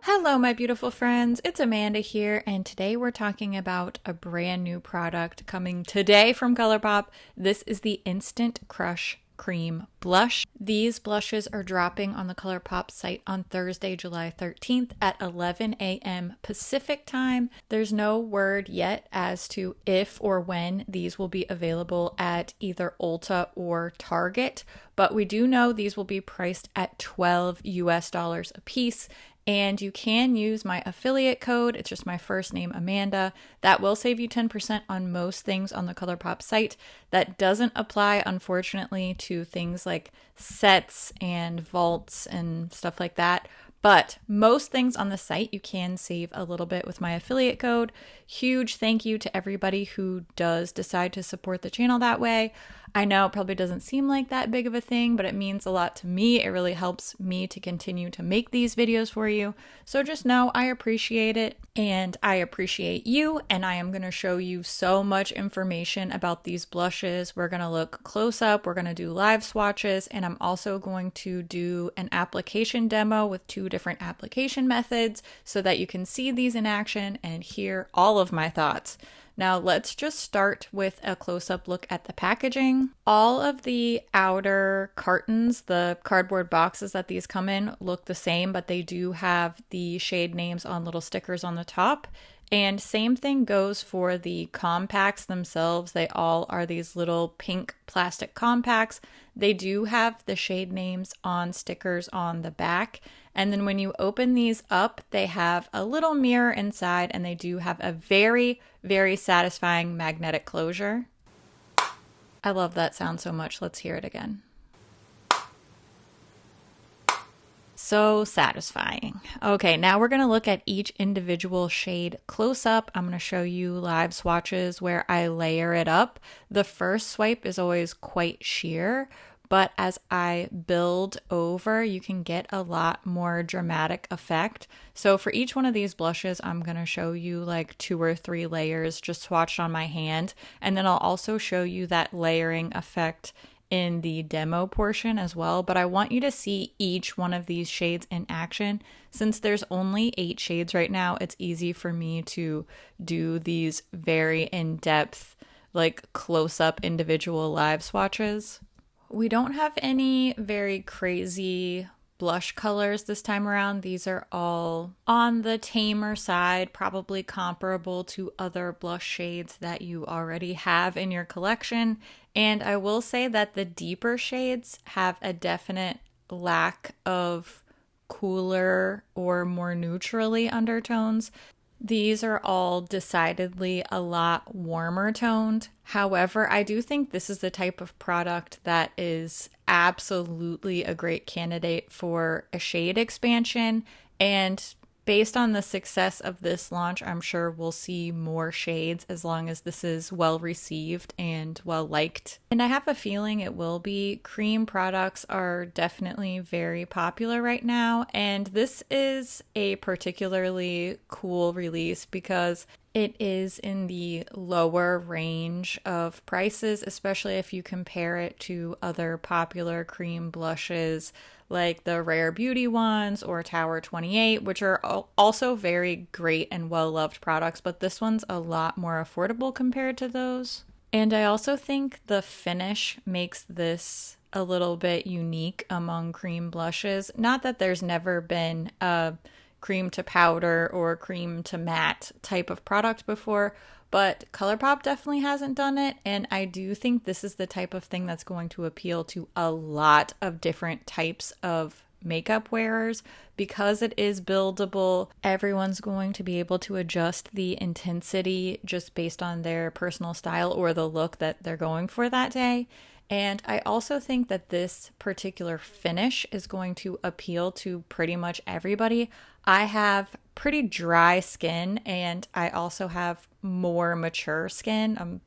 Hello, my beautiful friends. It's Amanda here, and today we're talking about a brand new product coming today from ColourPop. This is the Instant Crush Cream Blush. These blushes are dropping on the ColourPop site on Thursday, July 13th at 11 a.m. Pacific time. There's no word yet as to if or when these will be available at either Ulta or Target, but we do know these will be priced at $12 US a piece. And you can use my affiliate code. It's just my first name, Amanda. That will save you 10% on most things on the ColourPop site. That doesn't apply, unfortunately, to things like sets and vaults and stuff like that. But most things on the site, you can save a little bit with my affiliate code. Huge thank you to everybody who does decide to support the channel that way. I know it probably doesn't seem like that big of a thing, but it means a lot to me. It really helps me to continue to make these videos for you. So just know I appreciate it and I appreciate you. And I am going to show you so much information about these blushes. We're going to look close up. We're going to do live swatches. And I'm also going to do an application demo with 2 different application methods so that you can see these in action and hear all of my thoughts. Now let's just start with a close-up look at the packaging. All of the outer cartons, the cardboard boxes that these come in, look the same, but they do have the shade names on little stickers on the top. And same thing goes for the compacts themselves. They all are these little pink plastic compacts. They do have the shade names on stickers on the back. And then when you open these up, they have a little mirror inside and they do have a very, very satisfying magnetic closure. I love that sound so much. Let's hear it again. So satisfying. Okay, now we're going to look at each individual shade close up. I'm going to show you live swatches where I layer it up. The first swipe is always quite sheer, but as I build over, you can get a lot more dramatic effect. So for each one of these blushes, I'm going to show you like 2 or 3 layers just swatched on my hand. And then I'll also show you that layering effect in the demo portion as well, but I want you to see each one of these shades in action. Since there's only 8 shades right now, it's easy for me to do these very in-depth, like close-up individual live swatches. We don't have any very crazy blush colors this time around. These are all on the tamer side, probably comparable to other blush shades that you already have in your collection. And I will say that the deeper shades have a definite lack of cooler or more neutrally undertones. These are all decidedly a lot warmer toned. However, I do think this is the type of product that is absolutely a great candidate for a shade expansion. And based on the success of this launch, I'm sure we'll see more shades as long as this is well received and well liked. And I have a feeling it will be. Cream products are definitely very popular right now, and this is a particularly cool release because it is in the lower range of prices, especially if you compare it to other popular cream blushes like the Rare Beauty ones or Tower 28, which are also very great and well-loved products, but this one's a lot more affordable compared to those. And I also think the finish makes this a little bit unique among cream blushes. Not that there's never been a cream to powder or cream to matte type of product before, but ColourPop definitely hasn't done it, and I do think this is the type of thing that's going to appeal to a lot of different types of makeup wearers because it is buildable. Everyone's going to be able to adjust the intensity just based on their personal style or the look that they're going for that day. And I also think that this particular finish is going to appeal to pretty much everybody. I have pretty dry skin and I also have more mature skin. I'm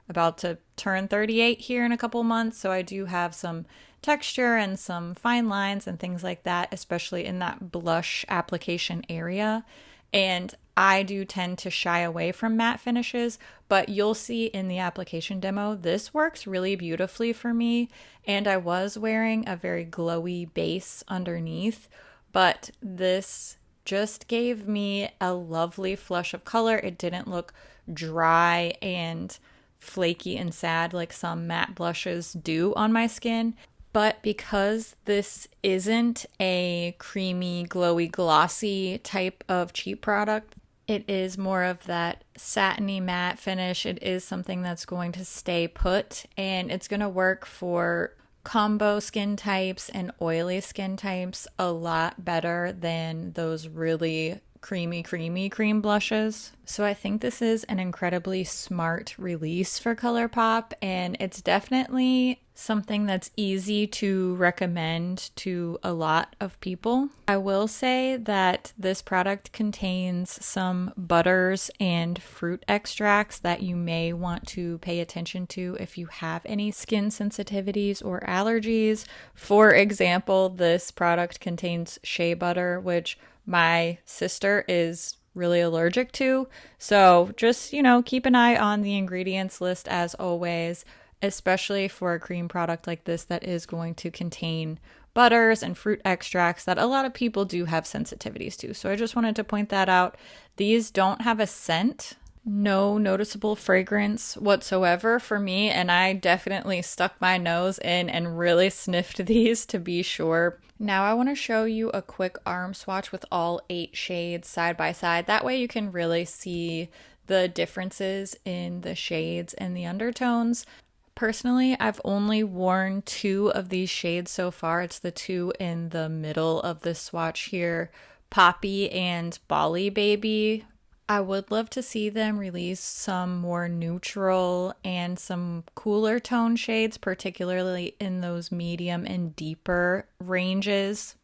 about to turn 38 here in a couple months, so I do have some texture and some fine lines and things like that, especially in that blush application area. And I do tend to shy away from matte finishes, but you'll see in the application demo, this works really beautifully for me. And I was wearing a very glowy base underneath, but this just gave me a lovely flush of color. It didn't look dry and flaky and sad like some matte blushes do on my skin. But because this isn't a creamy, glowy, glossy type of cheap product, it is more of that satiny matte finish. It is something that's going to stay put, and it's going to work for combo skin types and oily skin types a lot better than those really creamy cream blushes. So I think this is an incredibly smart release for ColourPop, and it's definitely something that's easy to recommend to a lot of people. I will say that this product contains some butters and fruit extracts that you may want to pay attention to if you have any skin sensitivities or allergies. For example, this product contains shea butter, which my sister is really allergic to. So just, keep an eye on the ingredients list as always, especially for a cream product like this that is going to contain butters and fruit extracts that a lot of people do have sensitivities to. So I just wanted to point that out. These don't have a scent. No noticeable fragrance whatsoever for me, and I definitely stuck my nose in and really sniffed these to be sure. Now I want to show you a quick arm swatch with all 8 shades side by side. That way you can really see the differences in the shades and the undertones. Personally, I've only worn 2 of these shades so far. It's the 2 in the middle of this swatch here, Poppy and Bali Baby. I would love to see them release some more neutral and some cooler tone shades, particularly in those medium and deeper ranges.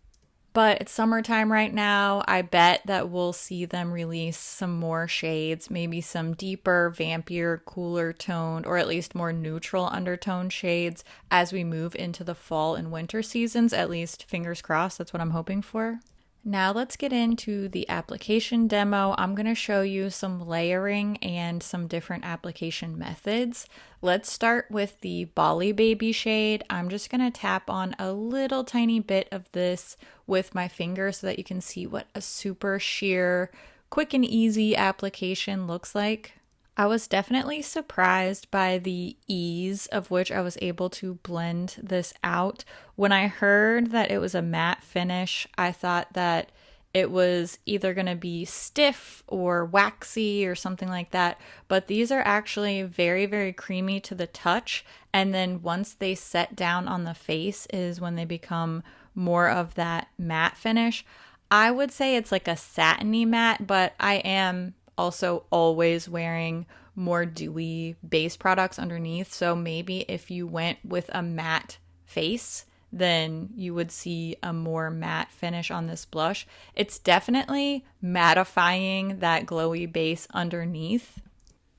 But it's summertime right now. I bet that we'll see them release some more shades, maybe some deeper, vampier, cooler toned, or at least more neutral undertone shades as we move into the fall and winter seasons. At least, fingers crossed, that's what I'm hoping for. Now let's get into the application demo. I'm going to show you some layering and some different application methods. Let's start with the Bali Baby shade. I'm just going to tap on a little tiny bit of this with my finger so that you can see what a super sheer, quick and easy application looks like. I was definitely surprised by the ease of which I was able to blend this out. When I heard that it was a matte finish, I thought that it was either going to be stiff or waxy or something like that, but these are actually very, very creamy to the touch, and then once they set down on the face is when they become more of that matte finish. I would say it's like a satiny matte, but I am also always wearing more dewy base products underneath. So maybe if you went with a matte face, then you would see a more matte finish on this blush. It's definitely mattifying that glowy base underneath.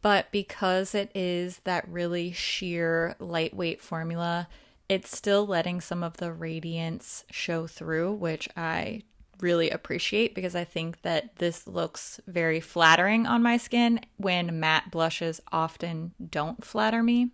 But because it is that really sheer, lightweight formula, it's still letting some of the radiance show through, which I really appreciate because I think that this looks very flattering on my skin when matte blushes often don't flatter me.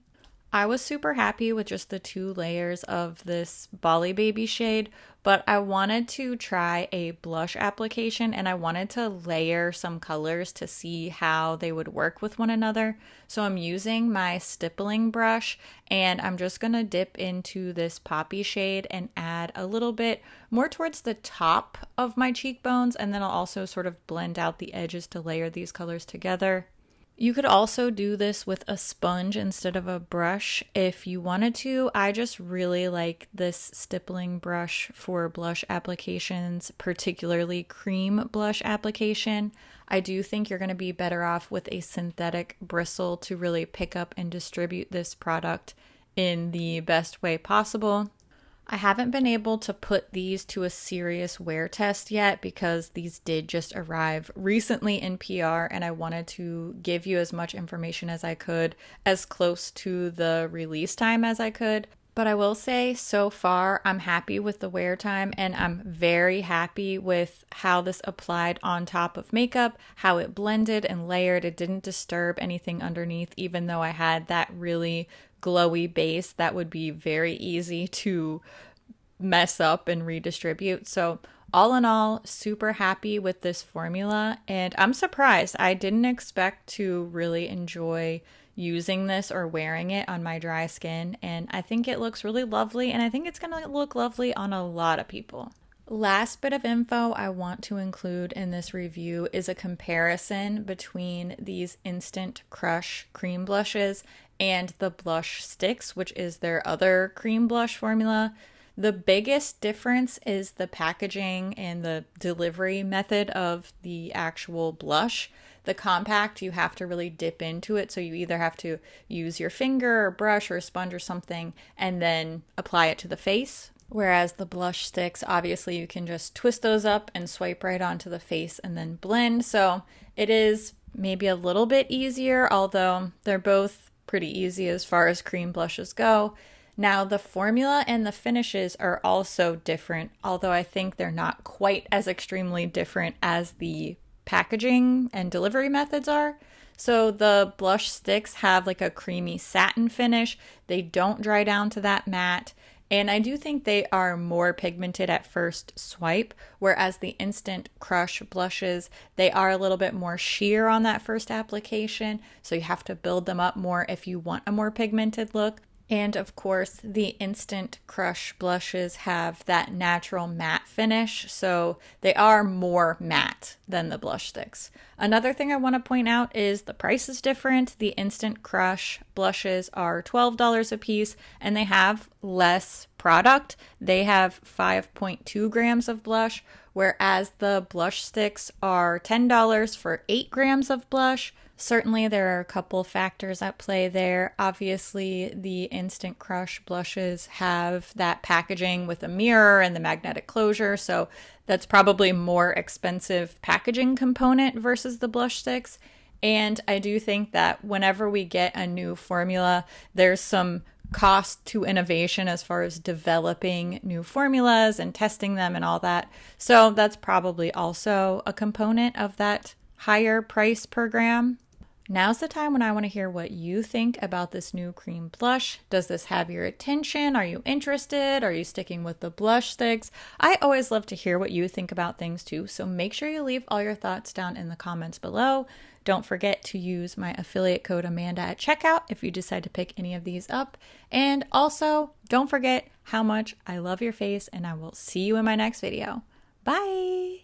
I was super happy with just the 2 layers of this Bali Baby shade, but I wanted to try a blush application and I wanted to layer some colors to see how they would work with one another. So I'm using my stippling brush and I'm just going to dip into this Poppy shade and add a little bit more towards the top of my cheekbones, and then I'll also sort of blend out the edges to layer these colors together. You could also do this with a sponge instead of a brush if you wanted to. I just really like this stippling brush for blush applications, particularly cream blush application. I do think you're going to be better off with a synthetic bristle to really pick up and distribute this product in the best way possible. I haven't been able to put these to a serious wear test yet because these did just arrive recently in PR and I wanted to give you as much information as I could, as close to the release time as I could. But But I will say, so far, I'm happy with the wear time, and I'm very happy with how this applied on top of makeup, how it blended and layered. It didn't disturb anything underneath, even though I had that really glowy base that would be very easy to mess up and redistribute. So, all in all, super happy with this formula, and I'm surprised. I didn't expect to really enjoy using this or wearing it on my dry skin, and I think it looks really lovely, and I think it's gonna look lovely on a lot of people. Last bit of info I want to include in this review is a comparison between these Instant Crush cream blushes and the blush sticks, which is their other cream blush formula. The biggest difference is the packaging and the delivery method of the actual blush. The compact, you have to really dip into it, so you either have to use your finger or brush or a sponge or something and then apply it to the face. Whereas the blush sticks, obviously you can just twist those up and swipe right onto the face and then blend. So it is maybe a little bit easier, although they're both pretty easy as far as cream blushes go. Now, the formula and the finishes are also different, although I think they're not quite as extremely different as the packaging and delivery methods are. So the blush sticks have like a creamy satin finish. They don't dry down to that matte. And I do think they are more pigmented at first swipe, whereas the Instant Crush blushes, they are a little bit more sheer on that first application. So you have to build them up more if you want a more pigmented look. And of course, the Instant Crush blushes have that natural matte finish, so they are more matte than the blush sticks. Another thing I want to point out is the price is different. The Instant Crush blushes are $12 a piece, and they have less product. They have 5.2 grams of blush, whereas the blush sticks are $10 for 8 grams of blush. Certainly, there are a couple factors at play there. Obviously, the Instant Crush blushes have that packaging with a mirror and the magnetic closure, so that's probably more expensive packaging component versus the blush sticks. And I do think that whenever we get a new formula, there's some cost to innovation as far as developing new formulas and testing them and all that. So that's probably also a component of that higher price per gram. Now's the time when I want to hear what you think about this new cream blush. Does this have your attention? Are you interested? Are you sticking with the blush sticks? I always love to hear what you think about things too, so make sure you leave all your thoughts down in the comments below. Don't forget to use my affiliate code Amanda at checkout if you decide to pick any of these up. And also, don't forget how much I love your face, and I will see you in my next video. Bye!